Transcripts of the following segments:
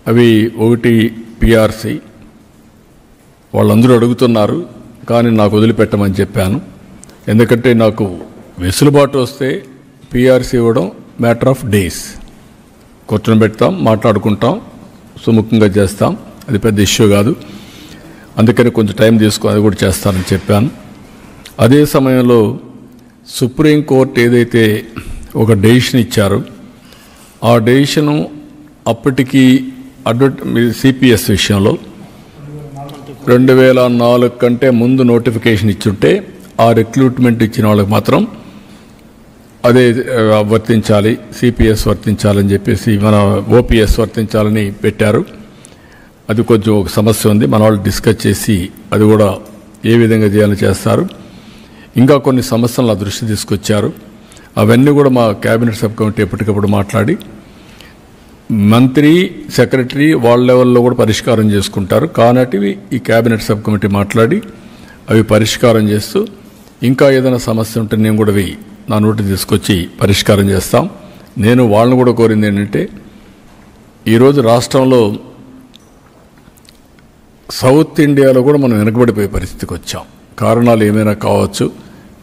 అవి ఒకటి పిఆర్సి వాళ్ళందరూ అడుగుతున్నారు, కానీ నాకు వదిలిపెట్టమని చెప్పాను. ఎందుకంటే నాకు వెసులుబాటు వస్తే పిఆర్సి ఇవ్వడం మ్యాటర్ ఆఫ్ డేస్, కూర్చొని పెడతాం, మాట్లాడుకుంటాం, సుముఖంగా చేస్తాం, అది పెద్ద ఇష్యూ కాదు. అందుకని కొంచెం టైం తీసుకొని అది కూడా చేస్తానని చెప్పాను. అదే సమయంలో సుప్రీంకోర్టు ఏదైతే ఒక డెసిషన్ ఇచ్చారో ఆ డెసిషను అప్పటికి సిపిఎస్ విషయంలో 2004 కంటే ముందు నోటిఫికేషన్ ఇచ్చుంటే ఆ రిక్రూట్మెంట్ ఇచ్చిన వాళ్ళకి మాత్రం అదే వర్తించాలి, సిపిఎస్ వర్తించాలని చెప్పేసి మన ఓపీఎస్ వర్తించాలని పెట్టారు. అది కొంచెం ఒక సమస్య ఉంది, మన వాళ్ళు డిస్కస్ చేసి అది కూడా ఏ విధంగా చేయాలని చేస్తారు. ఇంకా కొన్ని సమస్యలు నా దృష్టి తీసుకొచ్చారు. అవన్నీ కూడా మా క్యాబినెట్ సబ్ కమిటీ ఎప్పటికప్పుడు మాట్లాడి మంత్రి సెక్రటరీ వాళ్ళ లెవెల్లో కూడా పరిష్కారం చేసుకుంటారు. కానటివి ఈ క్యాబినెట్ సబ్ కమిటీ మాట్లాడి అవి పరిష్కారం చేస్తూ ఇంకా ఏదైనా సమస్య ఉంటే నేను కూడా అవి నా నోటి తీసుకొచ్చి పరిష్కారం చేస్తాం. నేను వాళ్ళని కూడా కోరింది ఏంటంటే, ఈరోజు రాష్ట్రంలో సౌత్ ఇండియాలో కూడా మనం వెనకబడిపోయే పరిస్థితికి వచ్చాం. కారణాలు ఏమైనా కావచ్చు,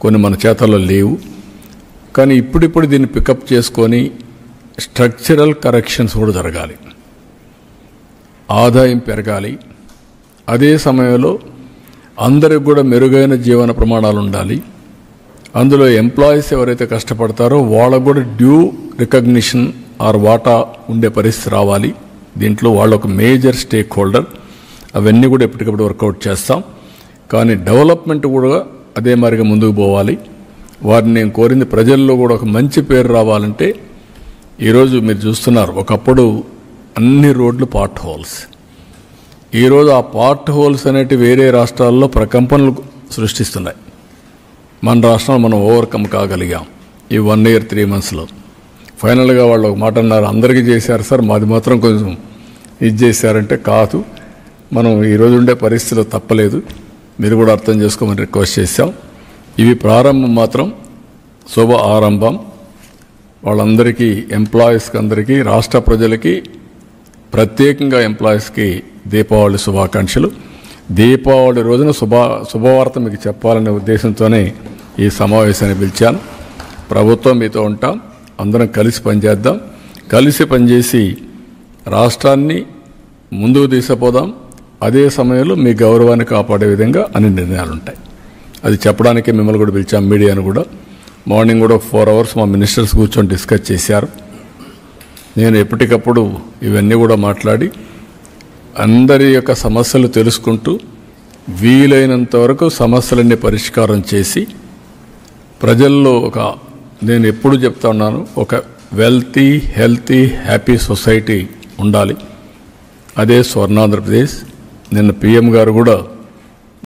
కొన్ని మన చేతల్లో లేవు. కానీ ఇప్పుడిప్పుడు దీన్ని పికప్ చేసుకొని స్ట్రక్చరల్ కరెక్షన్స్ కూడా జరగాలి, ఆదాయం పెరగాలి. అదే సమయంలో అందరికి కూడా మెరుగైన జీవన ప్రమాణాలు ఉండాలి. అందులో ఎంప్లాయీస్ ఎవరైతే కష్టపడతారో వాళ్ళకు కూడా డ్యూ రికగ్నిషన్ ఆర్ వాటా ఉండే పరిస్థితి రావాలి. దీంట్లో వాళ్ళు ఒక మేజర్ స్టేక్ హోల్డర్. అవన్నీ కూడా ఎప్పటికప్పుడు వర్కౌట్ చేస్తాం. కానీ డెవలప్మెంట్ కూడా అదే మాదిరిగా ముందుకు పోవాలి. వారిని నేను కోరింది, ప్రజల్లో కూడా ఒక మంచి పేరు రావాలంటే ఈరోజు మీరు చూస్తున్నారు, ఒకప్పుడు అన్ని రోడ్లు పార్ట్ హోల్స్. ఈరోజు ఆ పార్ట్ హోల్స్ అనేవి వేరే రాష్ట్రాల్లో ప్రకంపనలు సృష్టిస్తున్నాయి. మన రాష్ట్రంలో మనం ఓవర్కమ్ కాగలిగాం ఈ 1 year 3 monthsలో. ఫైనల్గా వాళ్ళు ఒక మాట అన్నారు, అందరికీ చేశారు సార్, మాది మాత్రం కొంచెం ఇది చేశారంటే కాదు, మనం ఈరోజు ఉండే పరిస్థితిలో తప్పలేదు, మీరు కూడా అర్థం చేసుకోమని రిక్వెస్ట్ చేశాం. ఇవి ప్రారంభం మాత్రం శుభ ఆరంభం. వాళ్ళందరికీ, ఎంప్లాయీస్కి అందరికీ, రాష్ట్ర ప్రజలకి, ప్రత్యేకంగా ఎంప్లాయీస్కి దీపావళి శుభాకాంక్షలు. దీపావళి రోజున శుభవార్త మీకు చెప్పాలనే ఉద్దేశంతోనే ఈ సమావేశాన్ని పిలిచాను. ప్రభుత్వం మీతో ఉంటాం, అందరం కలిసి పనిచేద్దాం, కలిసి పనిచేసి రాష్ట్రాన్ని ముందుకు తీసుకుపోదాం. అదే సమయంలో మీ గౌరవాన్ని కాపాడే విధంగా అన్ని నిర్ణయాలు ఉంటాయి. అది చెప్పడానికే మిమ్మల్ని కూడా పిలిచాం, మీడియాను కూడా. మార్నింగ్ కూడా 4 hours మా మినిస్టర్స్ కూర్చొని డిస్కస్ చేశారు. నేను ఎప్పటికప్పుడు ఇవన్నీ కూడా మాట్లాడి అందరి యొక్క సమస్యలు తెలుసుకుంటూ వీలైనంత వరకు సమస్యలన్నీ పరిష్కారం చేసి ప్రజల్లో నేను ఎప్పుడు చెప్తా ఉన్నాను, ఒక వెల్తీ, హెల్తీ, హ్యాపీ సొసైటీ ఉండాలి. అదే స్వర్ణాంధ్రప్రదేశ్. నిన్న PM గారు కూడా